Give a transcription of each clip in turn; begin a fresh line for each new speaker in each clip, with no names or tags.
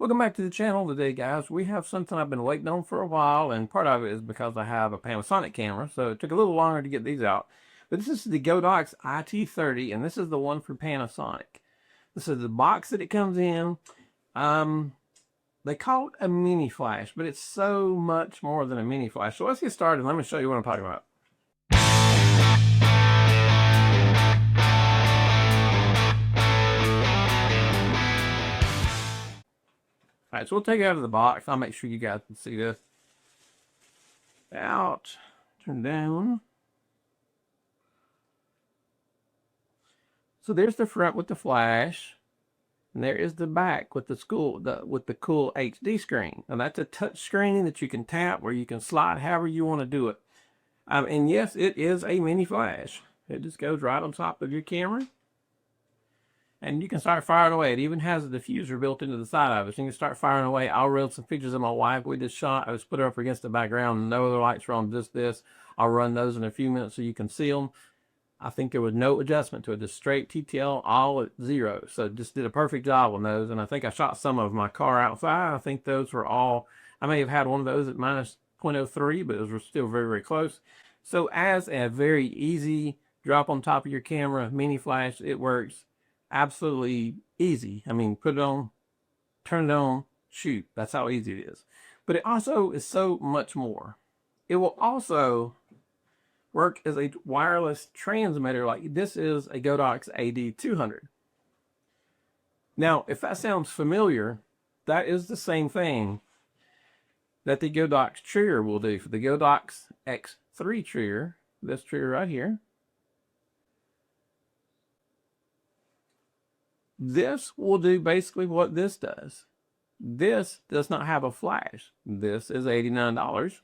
Welcome back to the channel today, guys. We have something I've been waiting on for a while, and part of it is because I have a Panasonic camera, so it took a little longer to get these out. But this is the Godox IT30, and this is the one for Panasonic. This is the box that it comes in. They call it a mini flash, but it's so much more than a mini flash. So let's get started. Let me show you what I'm talking about. All right, so we'll take it out of the box. I'll make sure you guys can see this. Out, turn down. So there's the front with the flash, and there is the back with the cool HD screen. Now that's a touch screen that you can tap, where you can slide however you want to do it. And yes, it is a mini flash. It just goes right on top of your camera, and you can start firing away. It even has a diffuser built into the side of it, so you can start firing away. I'll run some pictures of my wife we just shot. I just put her up against the background. No other lights are on, just this. I'll run those in a few minutes so you can see them. I think there was no adjustment to it, just straight TTL, all at 0. So just did a perfect job on those. And I think I shot some of my car outside. I think those were all, I may have had one of those at minus 0.03, but those were still very, very close. So as a very easy drop on top of your camera, mini flash, it works absolutely easy. I mean, put it on, turn it on, shoot. That's how easy it is. But it also is so much more. It will also work as a wireless transmitter. Like this is a Godox IT30. Now, if that sounds familiar, that is the same thing that the Godox trigger will do. For the Godox X3 trigger, this trigger right here, this will do basically what this does. This does not have a flash. This is $89.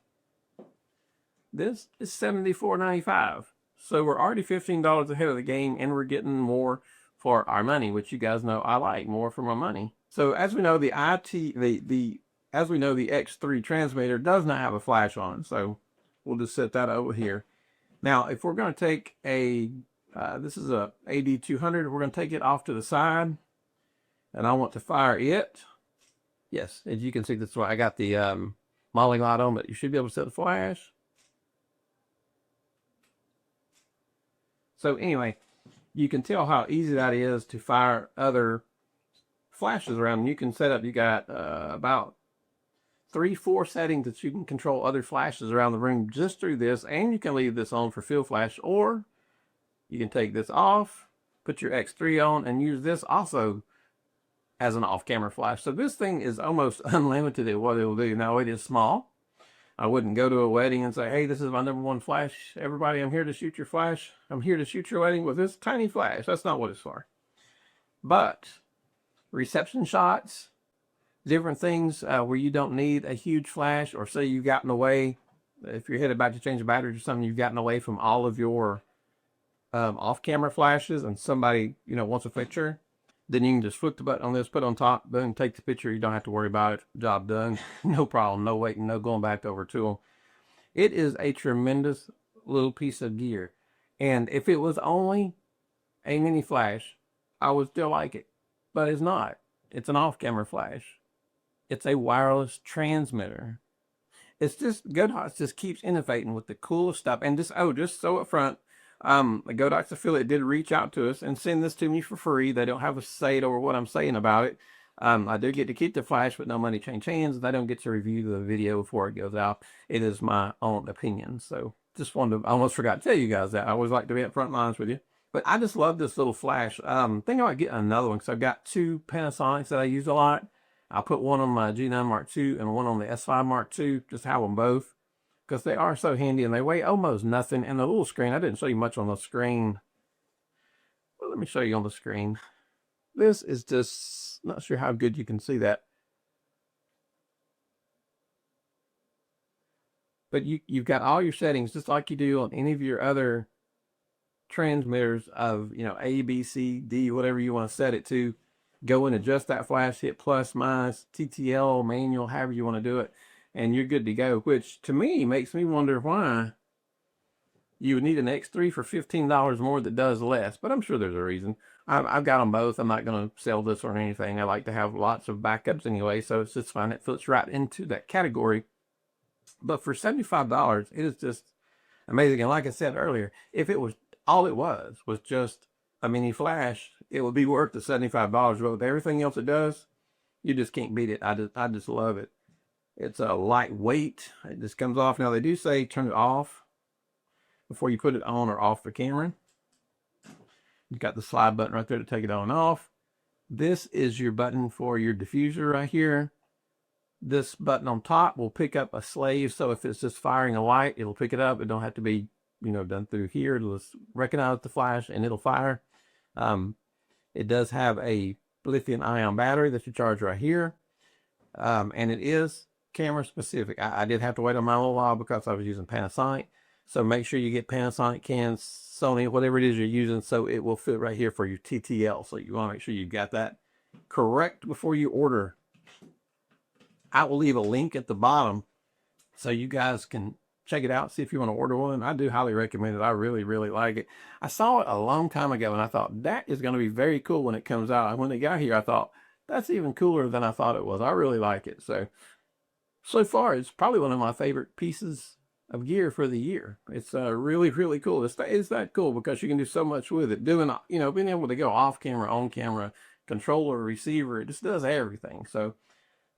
This is $74.95. So we're already $15 ahead of the game, and we're getting more for our money, which you guys know I like more for my money. So as we know, the X3 transmitter does not have a flash on it. So we'll just set that over here. Now, if we're going to take a this is a AD200. We're going to take it off to the side, and I want to fire it. Yes, as you can see, that's why I got the Molly light on, but you should be able to set the flash. So anyway, you can tell how easy that is to fire other flashes around. You can set up, you got about 3-4 settings that you can control other flashes around the room just through this, and you can leave this on for field flash, or you can take this off, put your X3 on, and use this also as an off-camera flash. So this thing is almost unlimited at what it will do. Now, it is small. I wouldn't go to a wedding and say, hey, this is my #1 flash. Everybody, I'm here to shoot your flash. I'm here to shoot your wedding with this tiny flash. That's not what it's for. But reception shots, different things where you don't need a huge flash, or say you've gotten away, if you're headed back to change the batteries or something, you've gotten away from all of your off-camera flashes, and somebody wants a picture, then you can just flip the button on this, put it on top, boom, take the picture. You don't have to worry about it. Job done. No problem. No waiting. No going back over to them. It is a tremendous little piece of gear, and if it was only a mini flash, I would still like it, but it's not. It's an off-camera flash. It's a wireless transmitter. It's just Godox just keeps innovating with the coolest stuff. And just so up front, the Godox affiliate did reach out to us and send this to me for free. They don't have a say over what I'm saying about it. I do get to keep the flash, but no money change hands. I don't get to review the video before it goes out. It is my own opinion. So just wanted to, I almost forgot to tell you guys that. I always like to be up front lines with you. But I just love this little flash. Think I might get another one, because I've got 2 Panasonics that I use a lot. I'll put one on my G9 Mark II and one on the S5 Mark II. Just have them both, because they are so handy, and they weigh almost nothing. And the little screen, I didn't show you much on the screen. Well, let me show you on the screen. This is just, not sure how good you can see that. But you've got all your settings, just like you do on any of your other transmitters of, A, B, C, D, whatever you want to set it to. Go and adjust that flash, hit plus, minus, TTL, manual, however you want to do it, and you're good to go. Which to me makes me wonder why you would need an X3 for $15 more that does less, but I'm sure there's a reason. I've got them both. I'm not going to sell this or anything. I like to have lots of backups anyway, so it's just fine. It fits right into that category. But for $75, it is just amazing. And like I said earlier, if it was all it was just a mini flash, it would be worth the $75. But with everything else it does, you just can't beat it. I just love it. It's a lightweight. It just comes off. Now they do say turn it off before you put it on or off the camera. You've got the slide button right there to take it on and off. This is your button for your diffuser right here. This button on top will pick up a slave. So if it's just firing a light, it'll pick it up. It don't have to be, done through here. It'll just recognize the flash and it'll fire. It does have a lithium-ion battery that you charge right here. And it is camera specific. I did have to wait on my little while because I was using Panasonic. So make sure you get Panasonic, Canon, Sony, whatever it is you're using, so it will fit right here for your TTL. So you want to make sure you got that correct before you order. I will leave a link at the bottom so you guys can check it out, see if you want to order one. I do highly recommend it. I really, really like it. I saw it a long time ago, and I thought, that is going to be very cool when it comes out. And when it got here, I thought, that's even cooler than I thought it was. I really like it. So far, it's probably one of my favorite pieces of gear for the year. It's really, really cool. It's that cool because you can do so much with it. Being able to go off camera, on camera, controller, receiver, it just does everything. So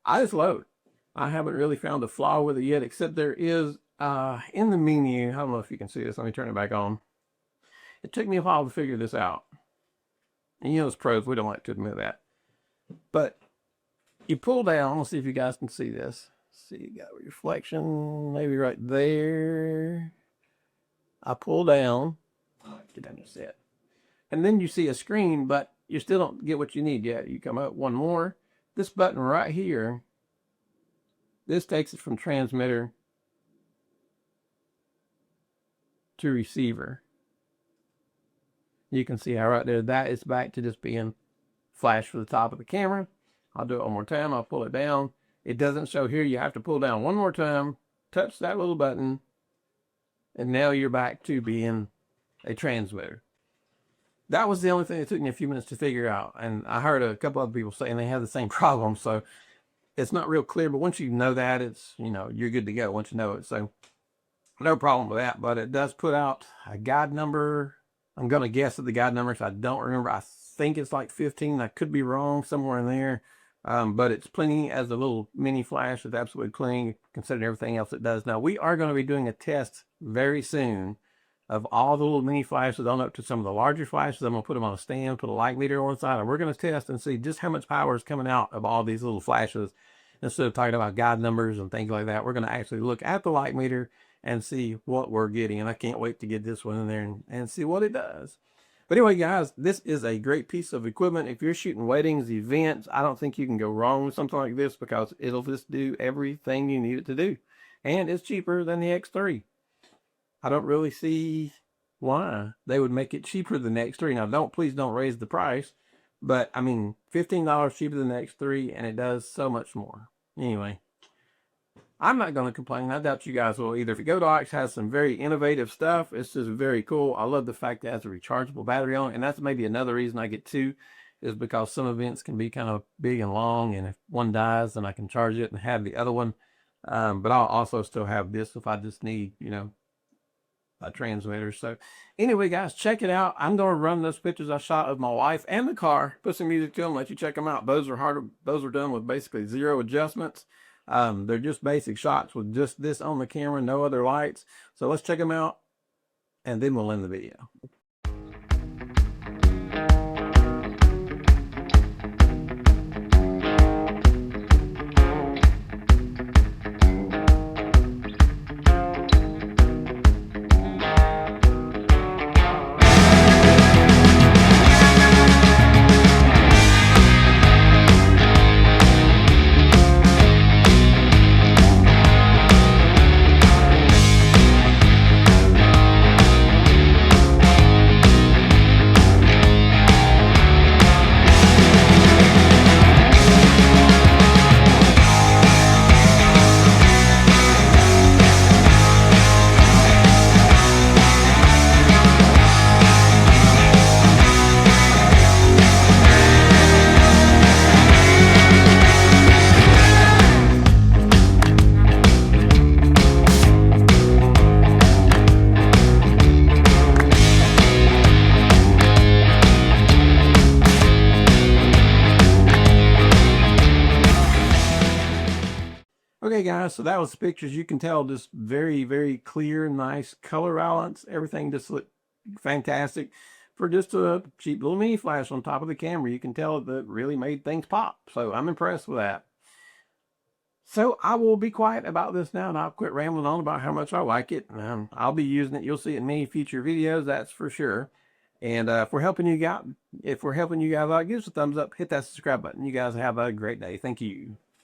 I just love it. I haven't really found a flaw with it yet, except there is in the menu. I don't know if you can see this. Let me turn it back on. It took me a while to figure this out. And as pros, we don't like to admit that. But you pull down. Let's see if you guys can see this. See, you got a reflection maybe right there. I pull down. Get down to set. And then you see a screen, but you still don't get what you need yet. You come up one more. This button right here, this takes it from transmitter to receiver. You can see how right there, that is back to just being flash for the top of the camera. I'll do it one more time. I'll pull it down. It doesn't show here. You have to pull down one more time, touch that little button, and now you're back to being a transmitter. That was the only thing that took me a few minutes to figure out. And I heard a couple other people saying they have the same problem. So it's not real clear, but once you know that, it's, you're good to go once you know it. So no problem with that, but it does put out a guide number. I'm going to guess at the guide number, so I don't remember. I think it's like 15. I could be wrong, somewhere in there. But it's plenty as a little mini flash. It's absolutely plenty considering everything else it does. Now, we are going to be doing a test very soon of all the little mini flashes on up to some of the larger flashes. I'm going to put them on a stand, put a light meter on the side, and we're going to test and see just how much power is coming out of all these little flashes. Instead of talking about guide numbers and things like that, we're going to actually look at the light meter and see what we're getting. And I can't wait to get this one in there and see what it does. But anyway, guys, this is a great piece of equipment. If you're shooting weddings, events, I don't think you can go wrong with something like this because it'll just do everything you need it to do. And it's cheaper than the X3. I don't really see why they would make it cheaper than the X3. Now, please don't raise the price. But, I mean, $15 cheaper than the X3, and it does so much more. Anyway, I'm not going to complain. I doubt you guys will either. If Godox has some very innovative stuff, it's just very cool. I love the fact that it has a rechargeable battery on it. And that's maybe another reason I get two, is because some events can be kind of big and long. And if one dies, then I can charge it and have the other one. But I'll also still have this if I just need, a transmitter. So anyway, guys, check it out. I'm going to run those pictures I shot of my wife and the car, put some music to them, let you check them out. Those are done with basically 0 adjustments. They're just basic shots with just this on the camera, no other lights. So let's check them out, and then we'll end the video. guys, so that was the pictures. You can tell just very, very clear, nice color balance. Everything just looked fantastic. For just a cheap little mini flash on top of the camera, you can tell that really made things pop. So I'm impressed with that. So I will be quiet about this now, and I'll quit rambling on about how much I like it. I'll be using it. You'll see it in many future videos, that's for sure. And if we're helping you out, give us a thumbs up, hit that subscribe button. You guys have a great day. Thank you.